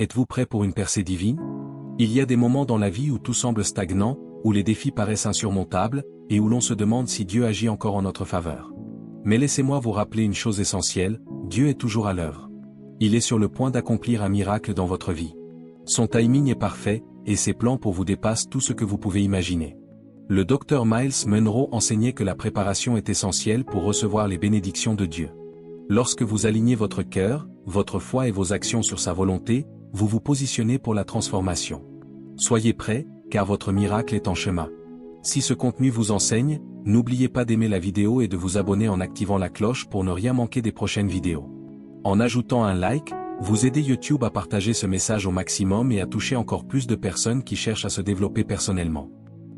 Êtes-vous prêt pour une percée divine? Il y a des moments dans la vie où tout semble stagnant, où les défis paraissent insurmontables, et où l'on se demande si Dieu agit encore en notre faveur. Mais laissez-moi vous rappeler une chose essentielle, Dieu est toujours à l'œuvre. Il est sur le point d'accomplir un miracle dans votre vie. Son timing est parfait, et ses plans pour vous dépassent tout ce que vous pouvez imaginer. Le docteur Miles Monroe enseignait que la préparation est essentielle pour recevoir les bénédictions de Dieu. Lorsque vous alignez votre cœur, votre foi et vos actions sur sa volonté, vous vous positionnez pour la transformation. Soyez prêts, car votre miracle est en chemin. Si ce contenu vous enseigne, n'oubliez pas d'aimer la vidéo et de vous abonner en activant la cloche pour ne rien manquer des prochaines vidéos. En ajoutant un like, vous aidez YouTube à partager ce message au maximum et à toucher encore plus de personnes qui cherchent à se développer personnellement.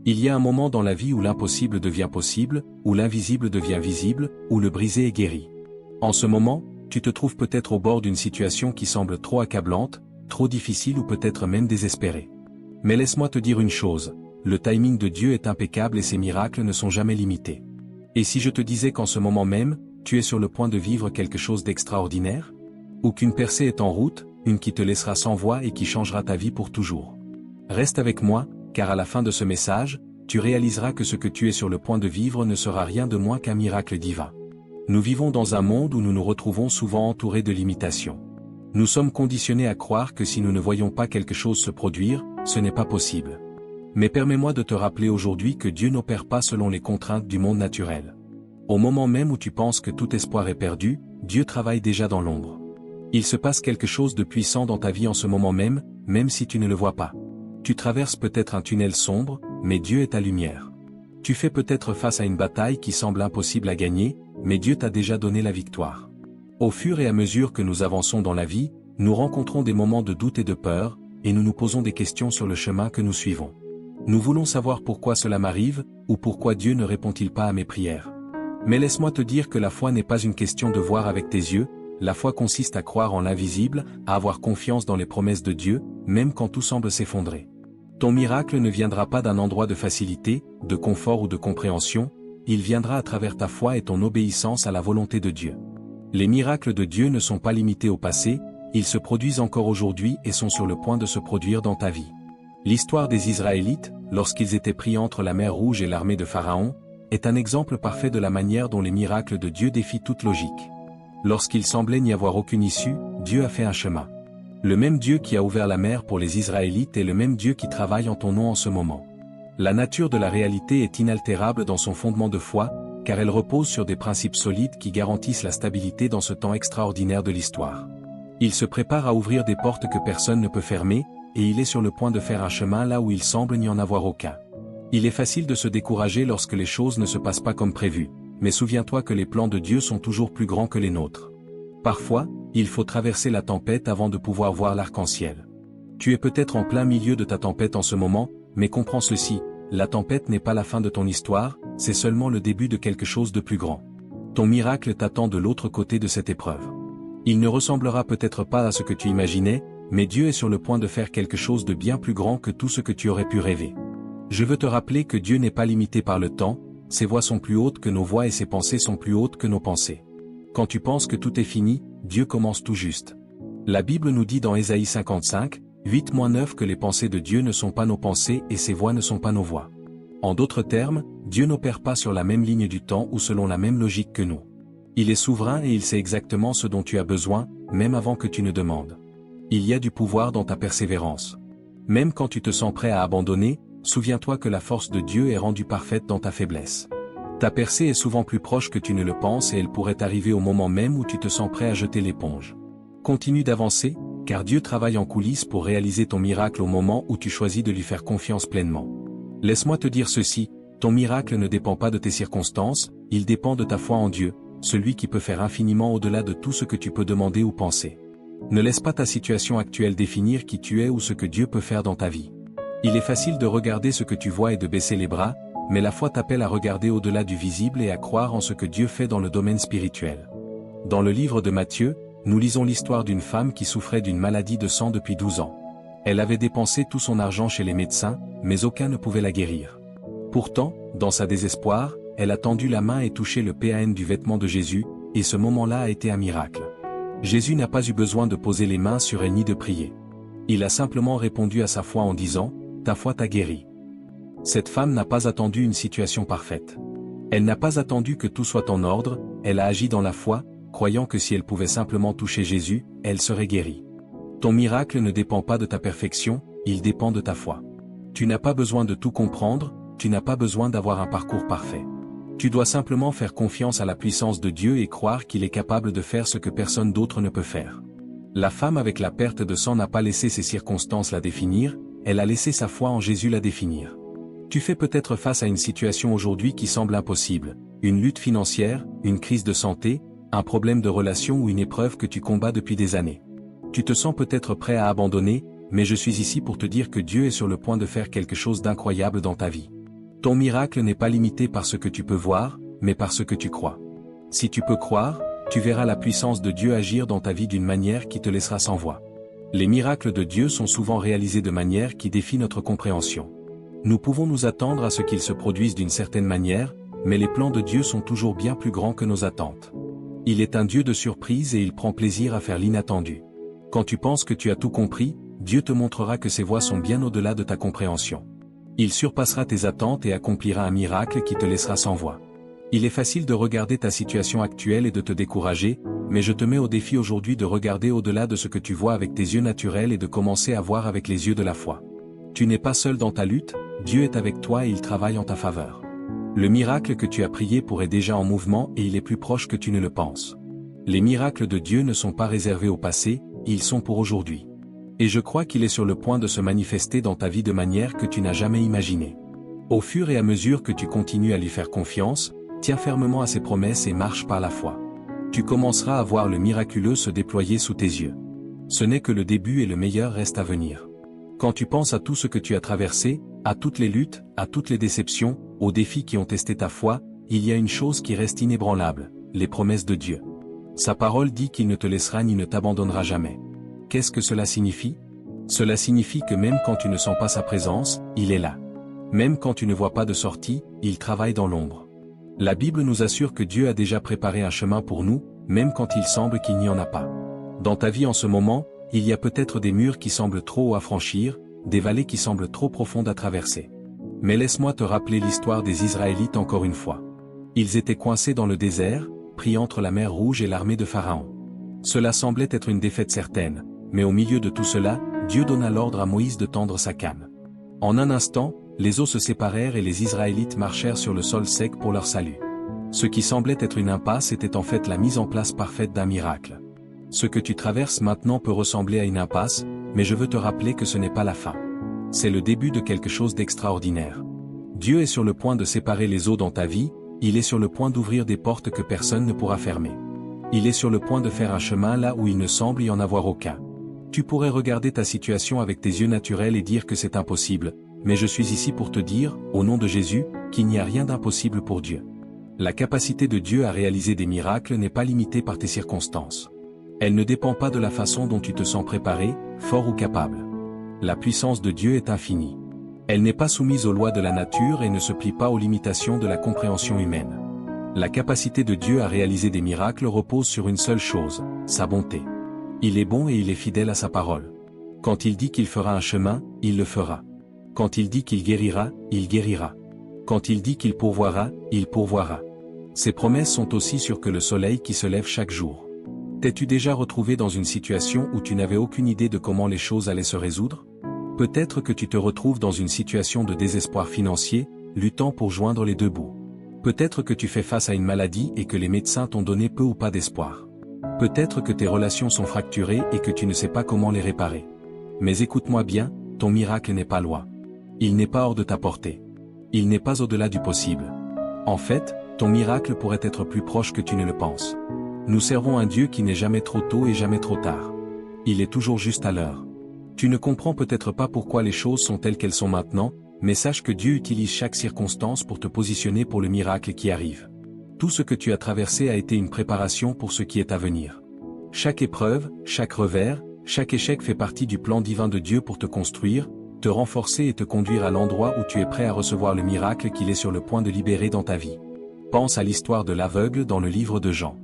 Il y a un moment dans la vie où l'impossible devient possible, où l'invisible devient visible, où le brisé est guéri. En ce moment, tu te trouves peut-être au bord d'une situation qui semble trop accablante, trop difficile ou peut-être même désespérée. Mais laisse-moi te dire une chose, le timing de Dieu est impeccable et ses miracles ne sont jamais limités. Et si je te disais qu'en ce moment même, tu es sur le point de vivre quelque chose d'extraordinaire? Ou qu'une percée est en route, une qui te laissera sans voix et qui changera ta vie pour toujours. Reste avec moi, car à la fin de ce message, tu réaliseras que ce que tu es sur le point de vivre ne sera rien de moins qu'un miracle divin. Nous vivons dans un monde où nous nous retrouvons souvent entourés de limitations. Nous sommes conditionnés à croire que si nous ne voyons pas quelque chose se produire, ce n'est pas possible. Mais permets-moi de te rappeler aujourd'hui que Dieu n'opère pas selon les contraintes du monde naturel. Au moment même où tu penses que tout espoir est perdu, Dieu travaille déjà dans l'ombre. Il se passe quelque chose de puissant dans ta vie en ce moment même, même si tu ne le vois pas. Tu traverses peut-être un tunnel sombre, mais Dieu est ta lumière. Tu fais peut-être face à une bataille qui semble impossible à gagner, mais Dieu t'a déjà donné la victoire. Au fur et à mesure que nous avançons dans la vie, nous rencontrons des moments de doute et de peur, et nous nous posons des questions sur le chemin que nous suivons. Nous voulons savoir pourquoi cela m'arrive, ou pourquoi Dieu ne répond-il pas à mes prières. Mais laisse-moi te dire que la foi n'est pas une question de voir avec tes yeux, la foi consiste à croire en l'invisible, à avoir confiance dans les promesses de Dieu, même quand tout semble s'effondrer. Ton miracle ne viendra pas d'un endroit de facilité, de confort ou de compréhension, il viendra à travers ta foi et ton obéissance à la volonté de Dieu. Les miracles de Dieu ne sont pas limités au passé, ils se produisent encore aujourd'hui et sont sur le point de se produire dans ta vie. L'histoire des Israélites, lorsqu'ils étaient pris entre la mer Rouge et l'armée de Pharaon, est un exemple parfait de la manière dont les miracles de Dieu défient toute logique. Lorsqu'il semblait n'y avoir aucune issue, Dieu a fait un chemin. Le même Dieu qui a ouvert la mer pour les Israélites est le même Dieu qui travaille en ton nom en ce moment. La nature de la réalité est inaltérable dans son fondement de foi, car elle repose sur des principes solides qui garantissent la stabilité dans ce temps extraordinaire de l'histoire. Il se prépare à ouvrir des portes que personne ne peut fermer, et il est sur le point de faire un chemin là où il semble n'y en avoir aucun. Il est facile de se décourager lorsque les choses ne se passent pas comme prévu, mais souviens-toi que les plans de Dieu sont toujours plus grands que les nôtres. Parfois, il faut traverser la tempête avant de pouvoir voir l'arc-en-ciel. Tu es peut-être en plein milieu de ta tempête en ce moment, mais comprends ceci, la tempête n'est pas la fin de ton histoire, c'est seulement le début de quelque chose de plus grand. Ton miracle t'attend de l'autre côté de cette épreuve. Il ne ressemblera peut-être pas à ce que tu imaginais, mais Dieu est sur le point de faire quelque chose de bien plus grand que tout ce que tu aurais pu rêver. Je veux te rappeler que Dieu n'est pas limité par le temps, ses voies sont plus hautes que nos voies et ses pensées sont plus hautes que nos pensées. Quand tu penses que tout est fini, Dieu commence tout juste. La Bible nous dit dans Ésaïe 55, 8-9 que les pensées de Dieu ne sont pas nos pensées et ses voies ne sont pas nos voies. En d'autres termes, Dieu n'opère pas sur la même ligne du temps ou selon la même logique que nous. Il est souverain et il sait exactement ce dont tu as besoin, même avant que tu ne demandes. Il y a du pouvoir dans ta persévérance. Même quand tu te sens prêt à abandonner, souviens-toi que la force de Dieu est rendue parfaite dans ta faiblesse. Ta percée est souvent plus proche que tu ne le penses et elle pourrait arriver au moment même où tu te sens prêt à jeter l'éponge. Continue d'avancer, car Dieu travaille en coulisses pour réaliser ton miracle au moment où tu choisis de lui faire confiance pleinement. Laisse-moi te dire ceci, ton miracle ne dépend pas de tes circonstances, il dépend de ta foi en Dieu, celui qui peut faire infiniment au-delà de tout ce que tu peux demander ou penser. Ne laisse pas ta situation actuelle définir qui tu es ou ce que Dieu peut faire dans ta vie. Il est facile de regarder ce que tu vois et de baisser les bras, mais la foi t'appelle à regarder au-delà du visible et à croire en ce que Dieu fait dans le domaine spirituel. Dans le livre de Matthieu, nous lisons l'histoire d'une femme qui souffrait d'une maladie de sang depuis 12 ans. Elle avait dépensé tout son argent chez les médecins, mais aucun ne pouvait la guérir. Pourtant, dans sa désespoir, elle a tendu la main et touché le pan du vêtement de Jésus, et ce moment-là a été un miracle. Jésus n'a pas eu besoin de poser les mains sur elle ni de prier. Il a simplement répondu à sa foi en disant, « Ta foi t'a guéri ». Cette femme n'a pas attendu une situation parfaite. Elle n'a pas attendu que tout soit en ordre, elle a agi dans la foi, croyant que si elle pouvait simplement toucher Jésus, elle serait guérie. Ton miracle ne dépend pas de ta perfection, il dépend de ta foi. Tu n'as pas besoin de tout comprendre, tu n'as pas besoin d'avoir un parcours parfait. Tu dois simplement faire confiance à la puissance de Dieu et croire qu'il est capable de faire ce que personne d'autre ne peut faire. La femme avec la perte de sang n'a pas laissé ses circonstances la définir, elle a laissé sa foi en Jésus la définir. Tu fais peut-être face à une situation aujourd'hui qui semble impossible, une lutte financière, une crise de santé, un problème de relation ou une épreuve que tu combats depuis des années. Tu te sens peut-être prêt à abandonner, mais je suis ici pour te dire que Dieu est sur le point de faire quelque chose d'incroyable dans ta vie. Ton miracle n'est pas limité par ce que tu peux voir, mais par ce que tu crois. Si tu peux croire, tu verras la puissance de Dieu agir dans ta vie d'une manière qui te laissera sans voix. Les miracles de Dieu sont souvent réalisés de manière qui défie notre compréhension. Nous pouvons nous attendre à ce qu'ils se produisent d'une certaine manière, mais les plans de Dieu sont toujours bien plus grands que nos attentes. Il est un Dieu de surprise et il prend plaisir à faire l'inattendu. Quand tu penses que tu as tout compris, Dieu te montrera que ses voies sont bien au-delà de ta compréhension. Il surpassera tes attentes et accomplira un miracle qui te laissera sans voix. Il est facile de regarder ta situation actuelle et de te décourager, mais je te mets au défi aujourd'hui de regarder au-delà de ce que tu vois avec tes yeux naturels et de commencer à voir avec les yeux de la foi. Tu n'es pas seul dans ta lutte, Dieu est avec toi et il travaille en ta faveur. Le miracle que tu as prié pour est déjà en mouvement et il est plus proche que tu ne le penses. Les miracles de Dieu ne sont pas réservés au passé, ils sont pour aujourd'hui. Et je crois qu'il est sur le point de se manifester dans ta vie de manière que tu n'as jamais imaginée. Au fur et à mesure que tu continues à lui faire confiance, tiens fermement à ses promesses et marche par la foi. Tu commenceras à voir le miraculeux se déployer sous tes yeux. Ce n'est que le début et le meilleur reste à venir. Quand tu penses à tout ce que tu as traversé, à toutes les luttes, à toutes les déceptions, aux défis qui ont testé ta foi, il y a une chose qui reste inébranlable, les promesses de Dieu. Sa parole dit qu'il ne te laissera ni ne t'abandonnera jamais. Qu'est-ce que cela signifie? Cela signifie que même quand tu ne sens pas sa présence, il est là. Même quand tu ne vois pas de sortie, il travaille dans l'ombre. La Bible nous assure que Dieu a déjà préparé un chemin pour nous, même quand il semble qu'il n'y en a pas. Dans ta vie en ce moment, il y a peut-être des murs qui semblent trop hauts à franchir, des vallées qui semblent trop profondes à traverser. Mais laisse-moi te rappeler l'histoire des Israélites encore une fois. Ils étaient coincés dans le désert, pris entre la mer Rouge et l'armée de Pharaon. Cela semblait être une défaite certaine, mais au milieu de tout cela, Dieu donna l'ordre à Moïse de tendre sa canne. En un instant, les eaux se séparèrent et les Israélites marchèrent sur le sol sec pour leur salut. Ce qui semblait être une impasse était en fait la mise en place parfaite d'un miracle. Ce que tu traverses maintenant peut ressembler à une impasse, mais je veux te rappeler que ce n'est pas la fin. C'est le début de quelque chose d'extraordinaire. Dieu est sur le point de séparer les eaux dans ta vie, il est sur le point d'ouvrir des portes que personne ne pourra fermer. Il est sur le point de faire un chemin là où il ne semble y en avoir aucun. Tu pourrais regarder ta situation avec tes yeux naturels et dire que c'est impossible, mais je suis ici pour te dire, au nom de Jésus, qu'il n'y a rien d'impossible pour Dieu. La capacité de Dieu à réaliser des miracles n'est pas limitée par tes circonstances. Elle ne dépend pas de la façon dont tu te sens préparé, fort ou capable. La puissance de Dieu est infinie. Elle n'est pas soumise aux lois de la nature et ne se plie pas aux limitations de la compréhension humaine. La capacité de Dieu à réaliser des miracles repose sur une seule chose, sa bonté. Il est bon et il est fidèle à sa parole. Quand il dit qu'il fera un chemin, il le fera. Quand il dit qu'il guérira, il guérira. Quand il dit qu'il pourvoira, il pourvoira. Ses promesses sont aussi sûres que le soleil qui se lève chaque jour. T'es-tu déjà retrouvé dans une situation où tu n'avais aucune idée de comment les choses allaient se résoudre? Peut-être que tu te retrouves dans une situation de désespoir financier, luttant pour joindre les deux bouts. Peut-être que tu fais face à une maladie et que les médecins t'ont donné peu ou pas d'espoir. Peut-être que tes relations sont fracturées et que tu ne sais pas comment les réparer. Mais écoute-moi bien, ton miracle n'est pas loin. Il n'est pas hors de ta portée. Il n'est pas au-delà du possible. En fait, ton miracle pourrait être plus proche que tu ne le penses. Nous servons un Dieu qui n'est jamais trop tôt et jamais trop tard. Il est toujours juste à l'heure. Tu ne comprends peut-être pas pourquoi les choses sont telles qu'elles sont maintenant, mais sache que Dieu utilise chaque circonstance pour te positionner pour le miracle qui arrive. Tout ce que tu as traversé a été une préparation pour ce qui est à venir. Chaque épreuve, chaque revers, chaque échec fait partie du plan divin de Dieu pour te construire, te renforcer et te conduire à l'endroit où tu es prêt à recevoir le miracle qu'il est sur le point de libérer dans ta vie. Pense à l'histoire de l'aveugle dans le livre de Jean.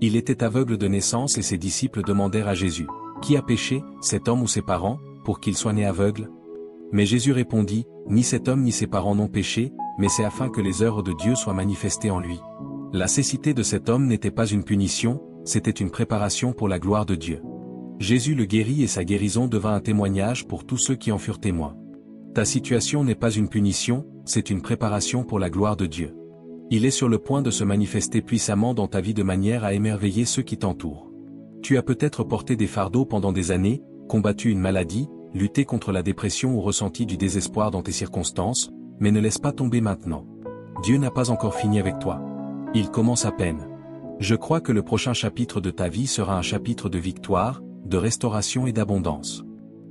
Il était aveugle de naissance et ses disciples demandèrent à Jésus, « Qui a péché, cet homme ou ses parents, pour qu'il soit né aveugle? Mais Jésus répondit, ni cet homme ni ses parents n'ont péché, mais c'est afin que les œuvres de Dieu soient manifestées en lui. La cécité de cet homme n'était pas une punition, c'était une préparation pour la gloire de Dieu. Jésus le guérit et sa guérison devint un témoignage pour tous ceux qui en furent témoins. Ta situation n'est pas une punition, c'est une préparation pour la gloire de Dieu. Il est sur le point de se manifester puissamment dans ta vie de manière à émerveiller ceux qui t'entourent. Tu as peut-être porté des fardeaux pendant des années, combattu une maladie, lutté contre la dépression ou ressenti du désespoir dans tes circonstances, mais ne laisse pas tomber maintenant. Dieu n'a pas encore fini avec toi. Il commence à peine. Je crois que le prochain chapitre de ta vie sera un chapitre de victoire, de restauration et d'abondance.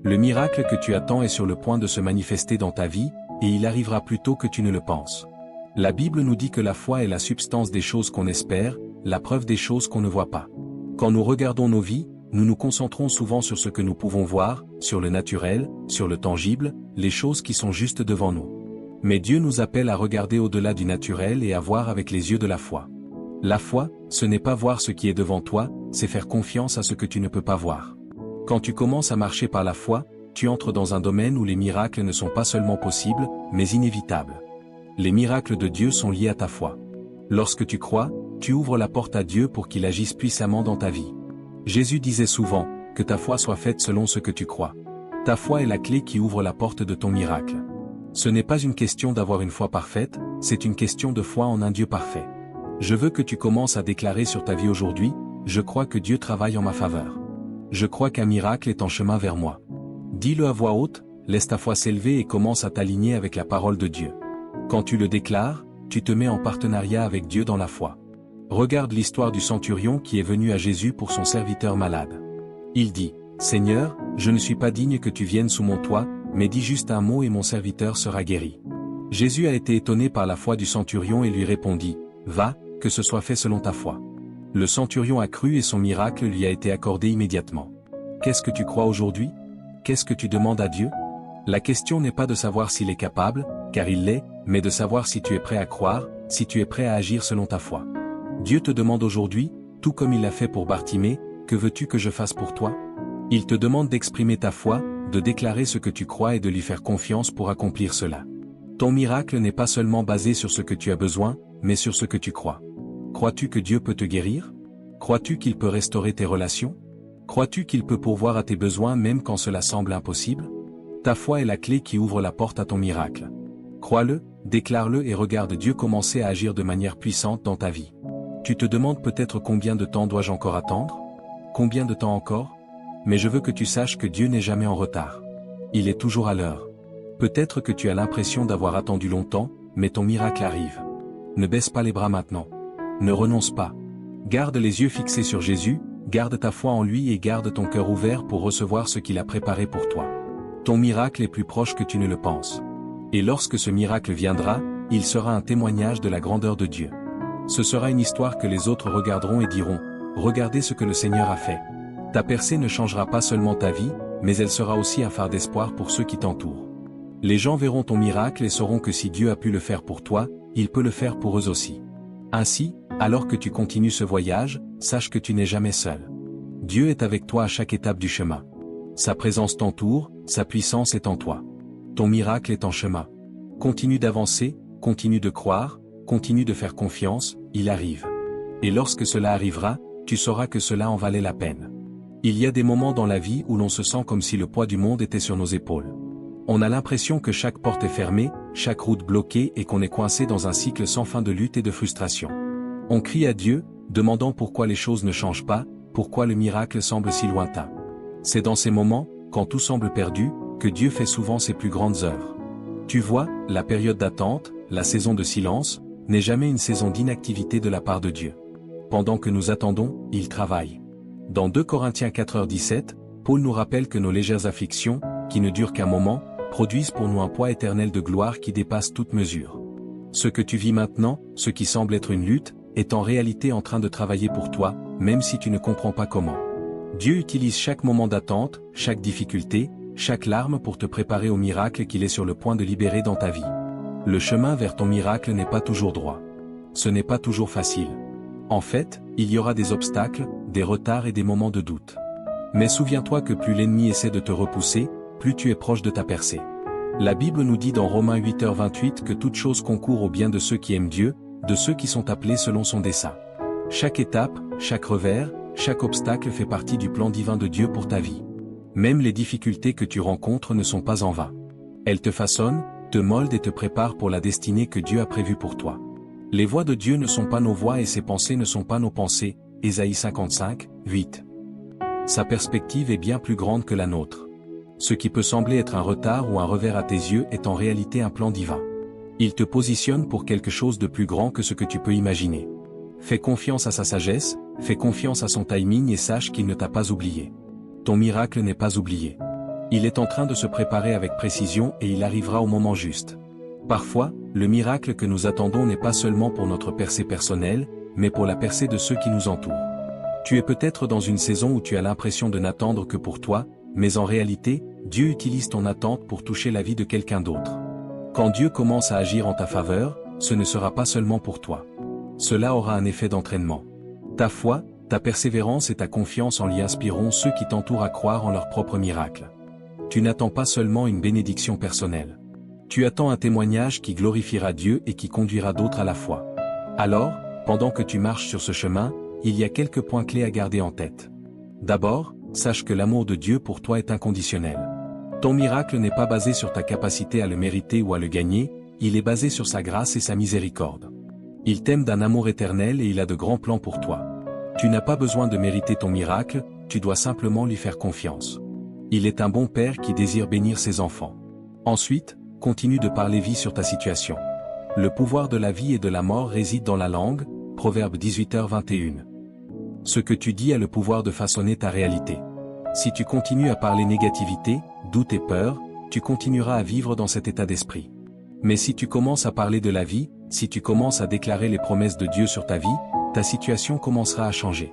Le miracle que tu attends est sur le point de se manifester dans ta vie, et il arrivera plus tôt que tu ne le penses. La Bible nous dit que la foi est la substance des choses qu'on espère, la preuve des choses qu'on ne voit pas. Quand nous regardons nos vies, nous nous concentrons souvent sur ce que nous pouvons voir, sur le naturel, sur le tangible, les choses qui sont juste devant nous. Mais Dieu nous appelle à regarder au-delà du naturel et à voir avec les yeux de la foi. La foi, ce n'est pas voir ce qui est devant toi, c'est faire confiance à ce que tu ne peux pas voir. Quand tu commences à marcher par la foi, tu entres dans un domaine où les miracles ne sont pas seulement possibles, mais inévitables. Les miracles de Dieu sont liés à ta foi. Lorsque tu crois, tu ouvres la porte à Dieu pour qu'il agisse puissamment dans ta vie. Jésus disait souvent, que ta foi soit faite selon ce que tu crois. Ta foi est la clé qui ouvre la porte de ton miracle. Ce n'est pas une question d'avoir une foi parfaite, c'est une question de foi en un Dieu parfait. Je veux que tu commences à déclarer sur ta vie aujourd'hui, je crois que Dieu travaille en ma faveur. Je crois qu'un miracle est en chemin vers moi. Dis-le à voix haute, laisse ta foi s'élever et commence à t'aligner avec la parole de Dieu. Quand tu le déclares, tu te mets en partenariat avec Dieu dans la foi. Regarde l'histoire du centurion qui est venu à Jésus pour son serviteur malade. Il dit, « Seigneur, je ne suis pas digne que tu viennes sous mon toit, mais dis juste un mot et mon serviteur sera guéri. » Jésus a été étonné par la foi du centurion et lui répondit, « Va, que ce soit fait selon ta foi. » Le centurion a cru et son miracle lui a été accordé immédiatement. Qu'est-ce que tu crois aujourd'hui? Qu'est-ce que tu demandes à Dieu? La question n'est pas de savoir s'il est capable, car il l'est, mais de savoir si tu es prêt à croire, si tu es prêt à agir selon ta foi. Dieu te demande aujourd'hui, tout comme il l'a fait pour Bartimée, que veux-tu que je fasse pour toi? Il te demande d'exprimer ta foi, de déclarer ce que tu crois et de lui faire confiance pour accomplir cela. Ton miracle n'est pas seulement basé sur ce que tu as besoin, mais sur ce que tu crois. Crois-tu que Dieu peut te guérir? Crois-tu qu'il peut restaurer tes relations? Crois-tu qu'il peut pourvoir à tes besoins même quand cela semble impossible? Ta foi est la clé qui ouvre la porte à ton miracle. Crois-le, déclare-le et regarde Dieu commencer à agir de manière puissante dans ta vie. Tu te demandes peut-être combien de temps dois-je encore attendre? Combien de temps encore? Mais je veux que tu saches que Dieu n'est jamais en retard. Il est toujours à l'heure. Peut-être que tu as l'impression d'avoir attendu longtemps, mais ton miracle arrive. Ne baisse pas les bras maintenant. Ne renonce pas. Garde les yeux fixés sur Jésus, garde ta foi en lui et garde ton cœur ouvert pour recevoir ce qu'il a préparé pour toi. Ton miracle est plus proche que tu ne le penses. Et lorsque ce miracle viendra, il sera un témoignage de la grandeur de Dieu. Ce sera une histoire que les autres regarderont et diront, « Regardez ce que le Seigneur a fait. » Ta percée ne changera pas seulement ta vie, mais elle sera aussi un phare d'espoir pour ceux qui t'entourent. Les gens verront ton miracle et sauront que si Dieu a pu le faire pour toi, il peut le faire pour eux aussi. Ainsi, alors que tu continues ce voyage, sache que tu n'es jamais seul. Dieu est avec toi à chaque étape du chemin. Sa présence t'entoure, sa puissance est en toi. Ton miracle est en chemin. Continue d'avancer, continue de croire, continue de faire confiance, il arrive. Et lorsque cela arrivera, tu sauras que cela en valait la peine. Il y a des moments dans la vie où l'on se sent comme si le poids du monde était sur nos épaules. On a l'impression que chaque porte est fermée, chaque route bloquée et qu'on est coincé dans un cycle sans fin de lutte et de frustration. On crie à Dieu, demandant pourquoi les choses ne changent pas, pourquoi le miracle semble si lointain. C'est dans ces moments, quand tout semble perdu, que Dieu fait souvent ses plus grandes œuvres. Tu vois, la période d'attente, la saison de silence, n'est jamais une saison d'inactivité de la part de Dieu. Pendant que nous attendons, il travaille. Dans 2 Corinthiens 4h17, Paul nous rappelle que nos légères afflictions, qui ne durent qu'un moment, produisent pour nous un poids éternel de gloire qui dépasse toute mesure. Ce que tu vis maintenant, ce qui semble être une lutte, est en réalité en train de travailler pour toi, même si tu ne comprends pas comment. Dieu utilise chaque moment d'attente, chaque difficulté, chaque larme pour te préparer au miracle qu'il est sur le point de libérer dans ta vie. Le chemin vers ton miracle n'est pas toujours droit. Ce n'est pas toujours facile. En fait, il y aura des obstacles, des retards et des moments de doute. Mais souviens-toi que plus l'ennemi essaie de te repousser, plus tu es proche de ta percée. La Bible nous dit dans Romains 8h28 que toute chose concourt au bien de ceux qui aiment Dieu, de ceux qui sont appelés selon son dessein. Chaque étape, chaque revers, chaque obstacle fait partie du plan divin de Dieu pour ta vie. Même les difficultés que tu rencontres ne sont pas en vain. Elles te façonnent, te moldent et te préparent pour la destinée que Dieu a prévue pour toi. Les voies de Dieu ne sont pas nos voies et ses pensées ne sont pas nos pensées, Ésaïe 55, 8. Sa perspective est bien plus grande que la nôtre. Ce qui peut sembler être un retard ou un revers à tes yeux est en réalité un plan divin. Il te positionne pour quelque chose de plus grand que ce que tu peux imaginer. Fais confiance à sa sagesse, fais confiance à son timing et sache qu'il ne t'a pas oublié. Ton miracle n'est pas oublié. Il est en train de se préparer avec précision et il arrivera au moment juste. Parfois, le miracle que nous attendons n'est pas seulement pour notre percée personnelle, mais pour la percée de ceux qui nous entourent. Tu es peut-être dans une saison où tu as l'impression de n'attendre que pour toi, mais en réalité, Dieu utilise ton attente pour toucher la vie de quelqu'un d'autre. Quand Dieu commence à agir en ta faveur, ce ne sera pas seulement pour toi. Cela aura un effet d'entraînement. Ta foi, ta persévérance et ta confiance en lui inspireront ceux qui t'entourent à croire en leur propre miracle. Tu n'attends pas seulement une bénédiction personnelle. Tu attends un témoignage qui glorifiera Dieu et qui conduira d'autres à la foi. Alors, pendant que tu marches sur ce chemin, il y a quelques points clés à garder en tête. D'abord, sache que l'amour de Dieu pour toi est inconditionnel. Ton miracle n'est pas basé sur ta capacité à le mériter ou à le gagner, il est basé sur sa grâce et sa miséricorde. Il t'aime d'un amour éternel et il a de grands plans pour toi. Tu n'as pas besoin de mériter ton miracle, tu dois simplement lui faire confiance. Il est un bon père qui désire bénir ses enfants. Ensuite, continue de parler vie sur ta situation. Le pouvoir de la vie et de la mort réside dans la langue, Proverbe 18h21. Ce que tu dis a le pouvoir de façonner ta réalité. Si tu continues à parler négativité, doute et peur, tu continueras à vivre dans cet état d'esprit. Mais si tu commences à parler de la vie, si tu commences à déclarer les promesses de Dieu sur ta vie, ta situation commencera à changer.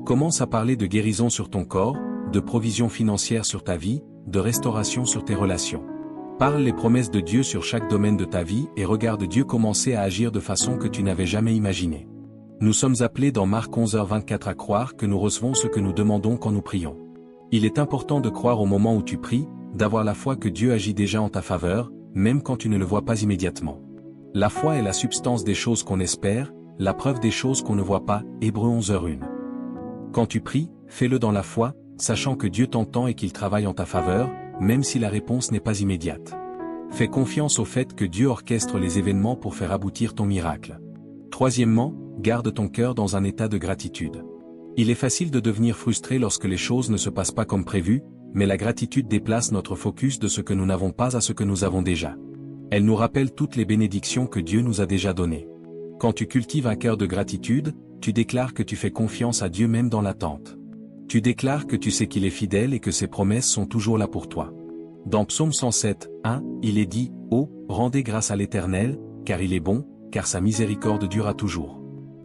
Commence à parler de guérison sur ton corps, de provision financière sur ta vie, de restauration sur tes relations. Parle les promesses de Dieu sur chaque domaine de ta vie et regarde Dieu commencer à agir de façon que tu n'avais jamais imaginée. Nous sommes appelés dans Marc 11h24 à croire que nous recevons ce que nous demandons quand nous prions. Il est important de croire au moment où tu pries, d'avoir la foi que Dieu agit déjà en ta faveur, même quand tu ne le vois pas immédiatement. La foi est la substance des choses qu'on espère, la preuve des choses qu'on ne voit pas, Hébreux 11h1. Quand tu pries, fais-le dans la foi, sachant que Dieu t'entend et qu'il travaille en ta faveur, même si la réponse n'est pas immédiate. Fais confiance au fait que Dieu orchestre les événements pour faire aboutir ton miracle. Troisièmement, garde ton cœur dans un état de gratitude. Il est facile de devenir frustré lorsque les choses ne se passent pas comme prévu, mais la gratitude déplace notre focus de ce que nous n'avons pas à ce que nous avons déjà. Elle nous rappelle toutes les bénédictions que Dieu nous a déjà données. Quand tu cultives un cœur de gratitude, tu déclares que tu fais confiance à Dieu même dans l'attente. Tu déclares que tu sais qu'il est fidèle et que ses promesses sont toujours là pour toi. Dans Psaume 107, 1, il est dit « Oh, rendez grâce à l'Éternel, car il est bon, car sa miséricorde durera toujours. »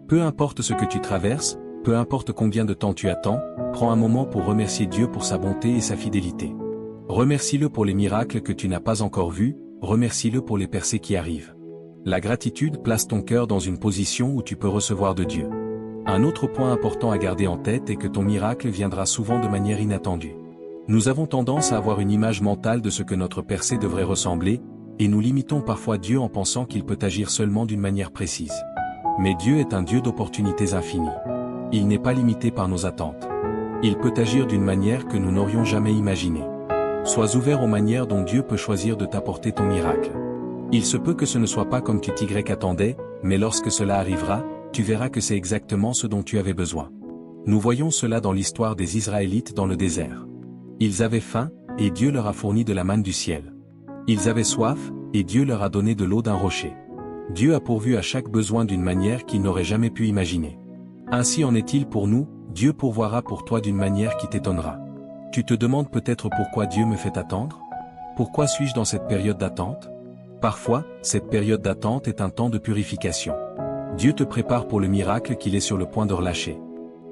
Peu importe ce que tu traverses, peu importe combien de temps tu attends, prends un moment pour remercier Dieu pour sa bonté et sa fidélité. Remercie-le pour les miracles que tu n'as pas encore vus, remercie-le pour les percées qui arrivent. La gratitude place ton cœur dans une position où tu peux recevoir de Dieu. Un autre point important à garder en tête est que ton miracle viendra souvent de manière inattendue. Nous avons tendance à avoir une image mentale de ce que notre percée devrait ressembler, et nous limitons parfois Dieu en pensant qu'il peut agir seulement d'une manière précise. Mais Dieu est un Dieu d'opportunités infinies. Il n'est pas limité par nos attentes. Il peut agir d'une manière que nous n'aurions jamais imaginée. Sois ouvert aux manières dont Dieu peut choisir de t'apporter ton miracle. Il se peut que ce ne soit pas comme tu t'y attendais, mais lorsque cela arrivera, tu verras que c'est exactement ce dont tu avais besoin. Nous voyons cela dans l'histoire des Israélites dans le désert. Ils avaient faim, et Dieu leur a fourni de la manne du ciel. Ils avaient soif, et Dieu leur a donné de l'eau d'un rocher. Dieu a pourvu à chaque besoin d'une manière qu'ils n'auraient jamais pu imaginer. Ainsi en est-il pour nous, Dieu pourvoira pour toi d'une manière qui t'étonnera. Tu te demandes peut-être pourquoi Dieu me fait attendre? Pourquoi suis-je dans cette période d'attente? Parfois, cette période d'attente est un temps de purification. Dieu te prépare pour le miracle qu'il est sur le point de relâcher.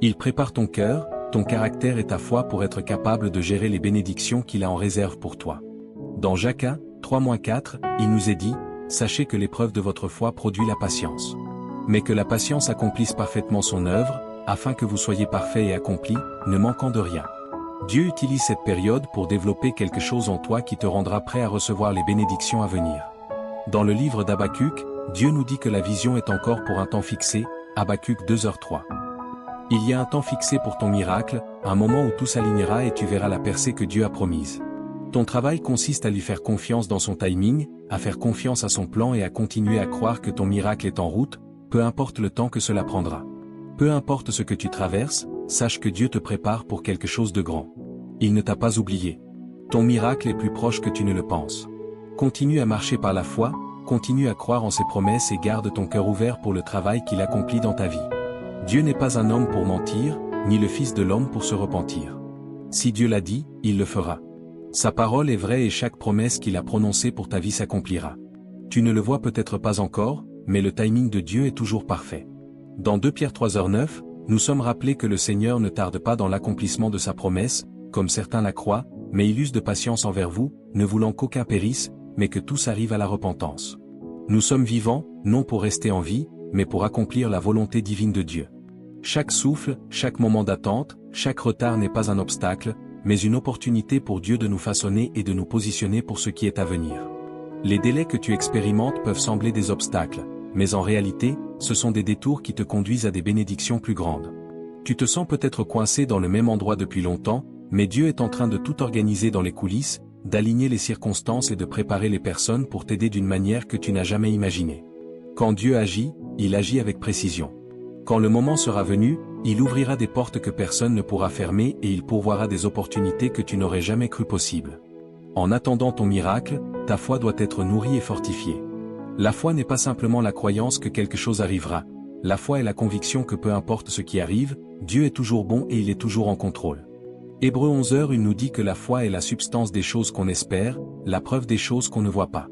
Il prépare ton cœur, ton caractère et ta foi pour être capable de gérer les bénédictions qu'il a en réserve pour toi. Dans Jacques 3-4, il nous est dit, « Sachez que l'épreuve de votre foi produit la patience. Mais que la patience accomplisse parfaitement son œuvre, afin que vous soyez parfaits et accomplis, ne manquant de rien. » Dieu utilise cette période pour développer quelque chose en toi qui te rendra prêt à recevoir les bénédictions à venir. Dans le livre d'Habakkuk, Dieu nous dit que la vision est encore pour un temps fixé, Habakkuk 2h3. Il y a un temps fixé pour ton miracle, un moment où tout s'alignera et tu verras la percée que Dieu a promise. Ton travail consiste à lui faire confiance dans son timing, à faire confiance à son plan et à continuer à croire que ton miracle est en route, peu importe le temps que cela prendra. Peu importe ce que tu traverses, sache que Dieu te prépare pour quelque chose de grand. Il ne t'a pas oublié. Ton miracle est plus proche que tu ne le penses. Continue à marcher par la foi, continue à croire en ses promesses et garde ton cœur ouvert pour le travail qu'il accomplit dans ta vie. Dieu n'est pas un homme pour mentir, ni le Fils de l'homme pour se repentir. Si Dieu l'a dit, il le fera. Sa parole est vraie et chaque promesse qu'il a prononcée pour ta vie s'accomplira. Tu ne le vois peut-être pas encore, mais le timing de Dieu est toujours parfait. Dans 2 Pierre 3h9, nous sommes rappelés que le Seigneur ne tarde pas dans l'accomplissement de sa promesse, comme certains la croient, mais il use de patience envers vous, ne voulant qu'aucun périsse, mais que tous arrivent à la repentance. Nous sommes vivants, non pour rester en vie, mais pour accomplir la volonté divine de Dieu. Chaque souffle, chaque moment d'attente, chaque retard n'est pas un obstacle, mais une opportunité pour Dieu de nous façonner et de nous positionner pour ce qui est à venir. Les délais que tu expérimentes peuvent sembler des obstacles, mais en réalité, ce sont des détours qui te conduisent à des bénédictions plus grandes. Tu te sens peut-être coincé dans le même endroit depuis longtemps, mais Dieu est en train de tout organiser dans les coulisses, d'aligner les circonstances et de préparer les personnes pour t'aider d'une manière que tu n'as jamais imaginée. Quand Dieu agit, il agit avec précision. Quand le moment sera venu, il ouvrira des portes que personne ne pourra fermer et il pourvoira des opportunités que tu n'aurais jamais cru possibles. En attendant ton miracle, ta foi doit être nourrie et fortifiée. La foi n'est pas simplement la croyance que quelque chose arrivera. La foi est la conviction que peu importe ce qui arrive, Dieu est toujours bon et il est toujours en contrôle. Hébreux 11h1 nous dit que la foi est la substance des choses qu'on espère, la preuve des choses qu'on ne voit pas.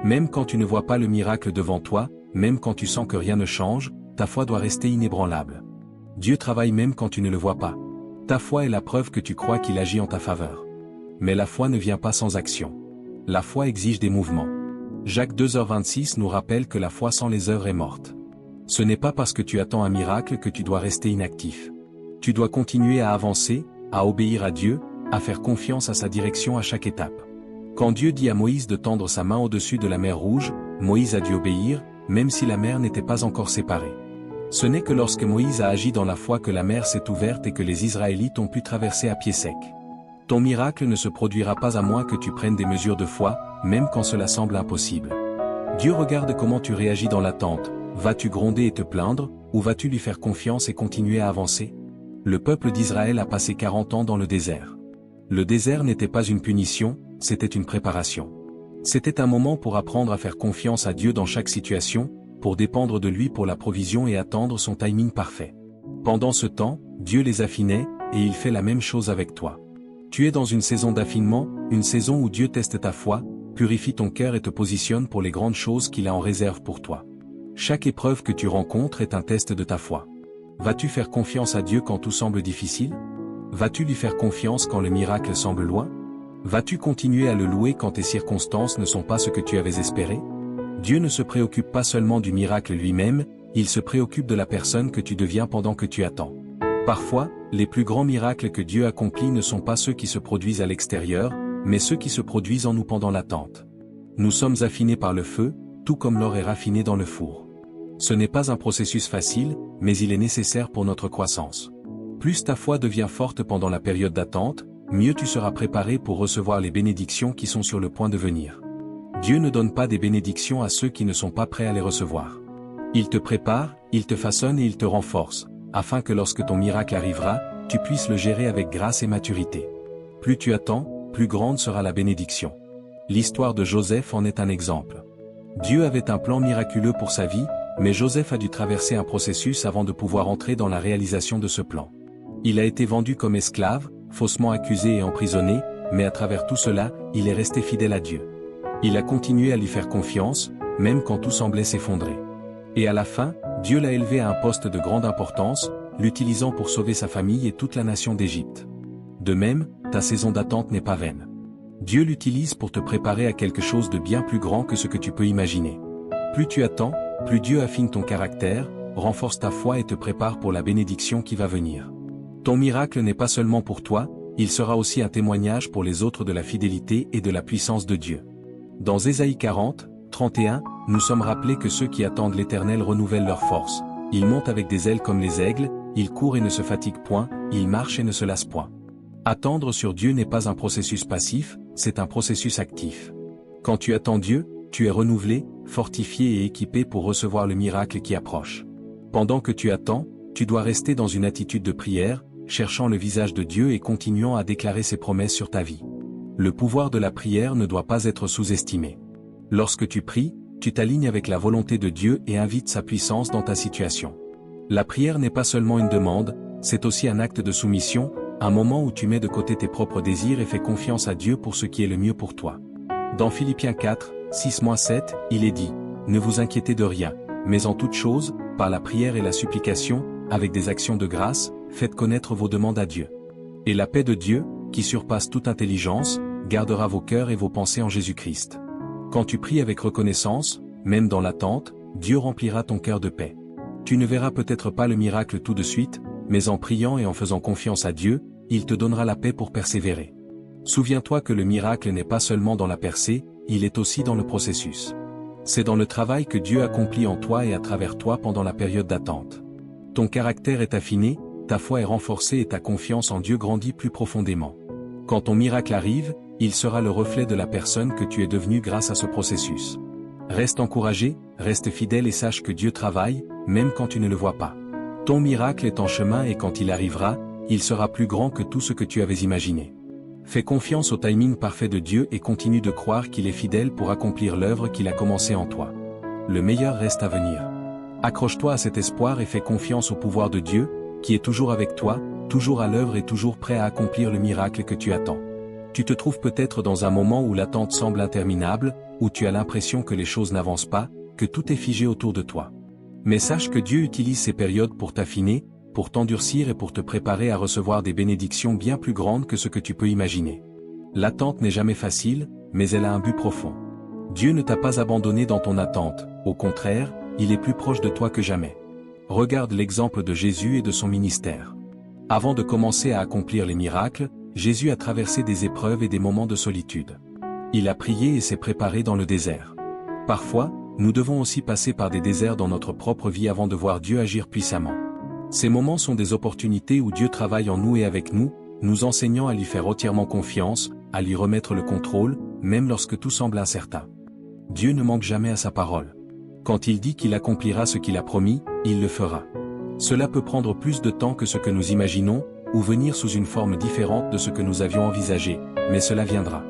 Même quand tu ne vois pas le miracle devant toi, même quand tu sens que rien ne change, ta foi doit rester inébranlable. Dieu travaille même quand tu ne le vois pas. Ta foi est la preuve que tu crois qu'il agit en ta faveur. Mais la foi ne vient pas sans action. La foi exige des mouvements. Jacques 2h26 nous rappelle que la foi sans les œuvres est morte. Ce n'est pas parce que tu attends un miracle que tu dois rester inactif. Tu dois continuer à avancer, à obéir à Dieu, à faire confiance à sa direction à chaque étape. Quand Dieu dit à Moïse de tendre sa main au-dessus de la mer Rouge, Moïse a dû obéir, même si la mer n'était pas encore séparée. Ce n'est que lorsque Moïse a agi dans la foi que la mer s'est ouverte et que les Israélites ont pu traverser à pied sec. Ton miracle ne se produira pas à moins que tu prennes des mesures de foi, même quand cela semble impossible. Dieu regarde comment tu réagis dans l'attente. Vas-tu gronder et te plaindre, ou vas-tu lui faire confiance et continuer à avancer? Le peuple d'Israël a passé 40 ans dans le désert. Le désert n'était pas une punition, c'était une préparation. C'était un moment pour apprendre à faire confiance à Dieu dans chaque situation, pour dépendre de lui pour la provision et attendre son timing parfait. Pendant ce temps, Dieu les affinait, et il fait la même chose avec toi. Tu es dans une saison d'affinement, une saison où Dieu teste ta foi, purifie ton cœur et te positionne pour les grandes choses qu'il a en réserve pour toi. Chaque épreuve que tu rencontres est un test de ta foi. Vas-tu faire confiance à Dieu quand tout semble difficile? Vas-tu lui faire confiance quand le miracle semble loin? Vas-tu continuer à le louer quand tes circonstances ne sont pas ce que tu avais espéré? Dieu ne se préoccupe pas seulement du miracle lui-même, il se préoccupe de la personne que tu deviens pendant que tu attends. Parfois, les plus grands miracles que Dieu accomplit ne sont pas ceux qui se produisent à l'extérieur, mais ceux qui se produisent en nous pendant l'attente. Nous sommes affinés par le feu, tout comme l'or est raffiné dans le four. Ce n'est pas un processus facile, mais il est nécessaire pour notre croissance. Plus ta foi devient forte pendant la période d'attente, mieux tu seras préparé pour recevoir les bénédictions qui sont sur le point de venir. Dieu ne donne pas des bénédictions à ceux qui ne sont pas prêts à les recevoir. Il te prépare, il te façonne et il te renforce, afin que lorsque ton miracle arrivera, tu puisses le gérer avec grâce et maturité. Plus tu attends, plus grande sera la bénédiction. L'histoire de Joseph en est un exemple. Dieu avait un plan miraculeux pour sa vie, mais Joseph a dû traverser un processus avant de pouvoir entrer dans la réalisation de ce plan. Il a été vendu comme esclave, faussement accusé et emprisonné, mais à travers tout cela, il est resté fidèle à Dieu. Il a continué à lui faire confiance, même quand tout semblait s'effondrer. Et à la fin, Dieu l'a élevé à un poste de grande importance, l'utilisant pour sauver sa famille et toute la nation d'Égypte. De même, ta saison d'attente n'est pas vaine. Dieu l'utilise pour te préparer à quelque chose de bien plus grand que ce que tu peux imaginer. Plus tu attends, plus Dieu affine ton caractère, renforce ta foi et te prépare pour la bénédiction qui va venir. Ton miracle n'est pas seulement pour toi, il sera aussi un témoignage pour les autres de la fidélité et de la puissance de Dieu. Dans Ésaïe 40, 31, nous sommes rappelés que ceux qui attendent l'Éternel renouvellent leur force. Ils montent avec des ailes comme les aigles, ils courent et ne se fatiguent point, ils marchent et ne se lassent point. Attendre sur Dieu n'est pas un processus passif, c'est un processus actif. Quand tu attends Dieu, tu es renouvelé, fortifié et équipé pour recevoir le miracle qui approche. Pendant que tu attends, tu dois rester dans une attitude de prière, cherchant le visage de Dieu et continuant à déclarer ses promesses sur ta vie. Le pouvoir de la prière ne doit pas être sous-estimé. Lorsque tu pries, tu t'alignes avec la volonté de Dieu et invites sa puissance dans ta situation. La prière n'est pas seulement une demande, c'est aussi un acte de soumission, un moment où tu mets de côté tes propres désirs et fais confiance à Dieu pour ce qui est le mieux pour toi. Dans Philippiens 4, 6-7, il est dit, « Ne vous inquiétez de rien, mais en toute chose, par la prière et la supplication, avec des actions de grâce, faites connaître vos demandes à Dieu. Et la paix de Dieu, qui surpasse toute intelligence, gardera vos cœurs et vos pensées en Jésus-Christ. » Quand tu pries avec reconnaissance, même dans l'attente, Dieu remplira ton cœur de paix. Tu ne verras peut-être pas le miracle tout de suite, mais en priant et en faisant confiance à Dieu, il te donnera la paix pour persévérer. Souviens-toi que le miracle n'est pas seulement dans la percée, il est aussi dans le processus. C'est dans le travail que Dieu accomplit en toi et à travers toi pendant la période d'attente. Ton caractère est affiné, ta foi est renforcée et ta confiance en Dieu grandit plus profondément. Quand ton miracle arrive, il sera le reflet de la personne que tu es devenue grâce à ce processus. Reste encouragé, reste fidèle et sache que Dieu travaille, même quand tu ne le vois pas. Ton miracle est en chemin et quand il arrivera, il sera plus grand que tout ce que tu avais imaginé. Fais confiance au timing parfait de Dieu et continue de croire qu'il est fidèle pour accomplir l'œuvre qu'il a commencée en toi. Le meilleur reste à venir. Accroche-toi à cet espoir et fais confiance au pouvoir de Dieu, qui est toujours avec toi, toujours à l'œuvre et toujours prêt à accomplir le miracle que tu attends. Tu te trouves peut-être dans un moment où l'attente semble interminable, où tu as l'impression que les choses n'avancent pas, que tout est figé autour de toi. Mais sache que Dieu utilise ces périodes pour t'affiner, pour t'endurcir et pour te préparer à recevoir des bénédictions bien plus grandes que ce que tu peux imaginer. L'attente n'est jamais facile, mais elle a un but profond. Dieu ne t'a pas abandonné dans ton attente, au contraire, il est plus proche de toi que jamais. Regarde l'exemple de Jésus et de son ministère. Avant de commencer à accomplir les miracles, Jésus a traversé des épreuves et des moments de solitude. Il a prié et s'est préparé dans le désert. Parfois, nous devons aussi passer par des déserts dans notre propre vie avant de voir Dieu agir puissamment. Ces moments sont des opportunités où Dieu travaille en nous et avec nous, nous enseignant à lui faire entièrement confiance, à lui remettre le contrôle, même lorsque tout semble incertain. Dieu ne manque jamais à sa parole. Quand il dit qu'il accomplira ce qu'il a promis, il le fera. Cela peut prendre plus de temps que ce que nous imaginons, ou venir sous une forme différente de ce que nous avions envisagé, mais cela viendra.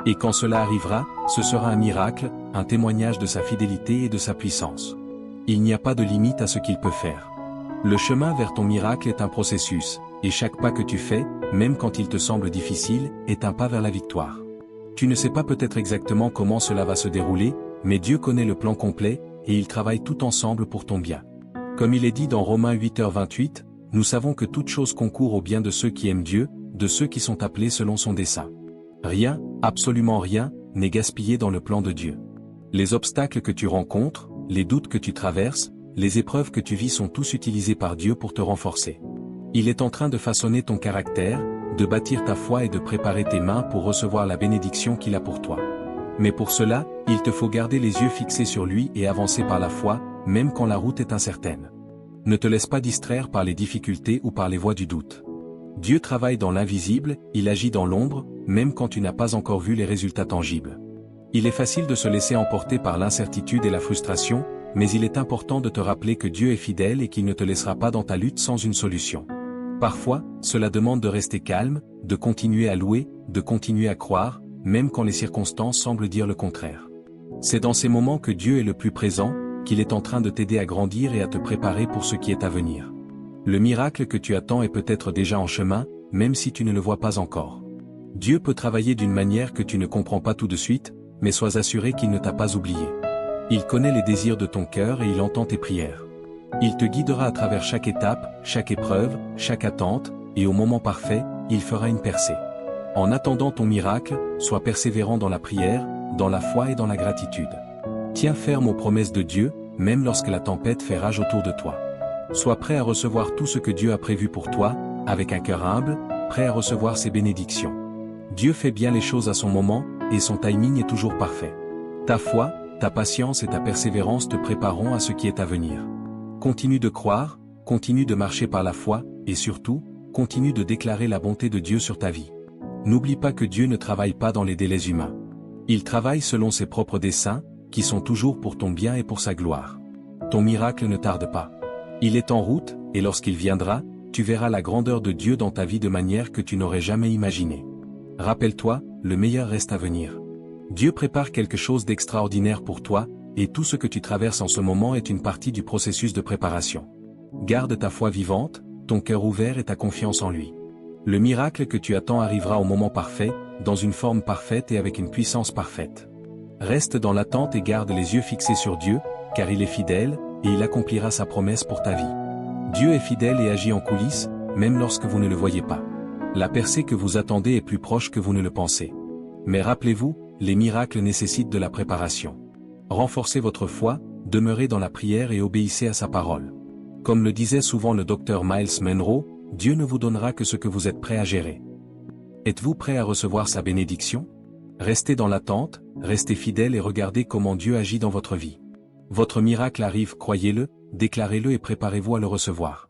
Et quand cela arrivera, ce sera un miracle, un témoignage de sa fidélité et de sa puissance. Il n'y a pas de limite à ce qu'il peut faire. Le chemin vers ton miracle est un processus, et chaque pas que tu fais, même quand il te semble difficile, est un pas vers la victoire. Tu ne sais pas peut-être exactement comment cela va se dérouler, mais Dieu connaît le plan complet, et il travaille tout ensemble pour ton bien. Comme il est dit dans Romains 8h28, nous savons que toute chose concourt au bien de ceux qui aiment Dieu, de ceux qui sont appelés selon son dessein. Rien, absolument rien, n'est gaspillé dans le plan de Dieu. Les obstacles que tu rencontres, les doutes que tu traverses, les épreuves que tu vis sont tous utilisés par Dieu pour te renforcer. Il est en train de façonner ton caractère, de bâtir ta foi et de préparer tes mains pour recevoir la bénédiction qu'il a pour toi. Mais pour cela, il te faut garder les yeux fixés sur lui et avancer par la foi, même quand la route est incertaine. Ne te laisse pas distraire par les difficultés ou par les voies du doute. Dieu travaille dans l'invisible, il agit dans l'ombre, même quand tu n'as pas encore vu les résultats tangibles. Il est facile de se laisser emporter par l'incertitude et la frustration, mais il est important de te rappeler que Dieu est fidèle et qu'il ne te laissera pas dans ta lutte sans une solution. Parfois, cela demande de rester calme, de continuer à louer, de continuer à croire, même quand les circonstances semblent dire le contraire. C'est dans ces moments que Dieu est le plus présent, qu'il est en train de t'aider à grandir et à te préparer pour ce qui est à venir. Le miracle que tu attends est peut-être déjà en chemin, même si tu ne le vois pas encore. Dieu peut travailler d'une manière que tu ne comprends pas tout de suite, mais sois assuré qu'il ne t'a pas oublié. Il connaît les désirs de ton cœur et il entend tes prières. Il te guidera à travers chaque étape, chaque épreuve, chaque attente, et au moment parfait, il fera une percée. En attendant ton miracle, sois persévérant dans la prière, dans la foi et dans la gratitude. Tiens ferme aux promesses de Dieu, même lorsque la tempête fait rage autour de toi. Sois prêt à recevoir tout ce que Dieu a prévu pour toi, avec un cœur humble, prêt à recevoir ses bénédictions. Dieu fait bien les choses à son moment, et son timing est toujours parfait. Ta foi, ta patience et ta persévérance te prépareront à ce qui est à venir. Continue de croire, continue de marcher par la foi, et surtout, continue de déclarer la bonté de Dieu sur ta vie. N'oublie pas que Dieu ne travaille pas dans les délais humains. Il travaille selon ses propres desseins, qui sont toujours pour ton bien et pour sa gloire. Ton miracle ne tarde pas. Il est en route, et lorsqu'il viendra, tu verras la grandeur de Dieu dans ta vie de manière que tu n'aurais jamais imaginée. Rappelle-toi, le meilleur reste à venir. Dieu prépare quelque chose d'extraordinaire pour toi, et tout ce que tu traverses en ce moment est une partie du processus de préparation. Garde ta foi vivante, ton cœur ouvert et ta confiance en lui. Le miracle que tu attends arrivera au moment parfait, dans une forme parfaite et avec une puissance parfaite. Reste dans l'attente et garde les yeux fixés sur Dieu, car il est fidèle, et il accomplira sa promesse pour ta vie. Dieu est fidèle et agit en coulisses, même lorsque vous ne le voyez pas. La percée que vous attendez est plus proche que vous ne le pensez. Mais rappelez-vous, les miracles nécessitent de la préparation. Renforcez votre foi, demeurez dans la prière et obéissez à sa parole. Comme le disait souvent le docteur Miles Monroe, Dieu ne vous donnera que ce que vous êtes prêt à gérer. Êtes-vous prêt à recevoir sa bénédiction? Restez dans l'attente, restez fidèle et regardez comment Dieu agit dans votre vie. Votre miracle arrive, croyez-le, déclarez-le et préparez-vous à le recevoir.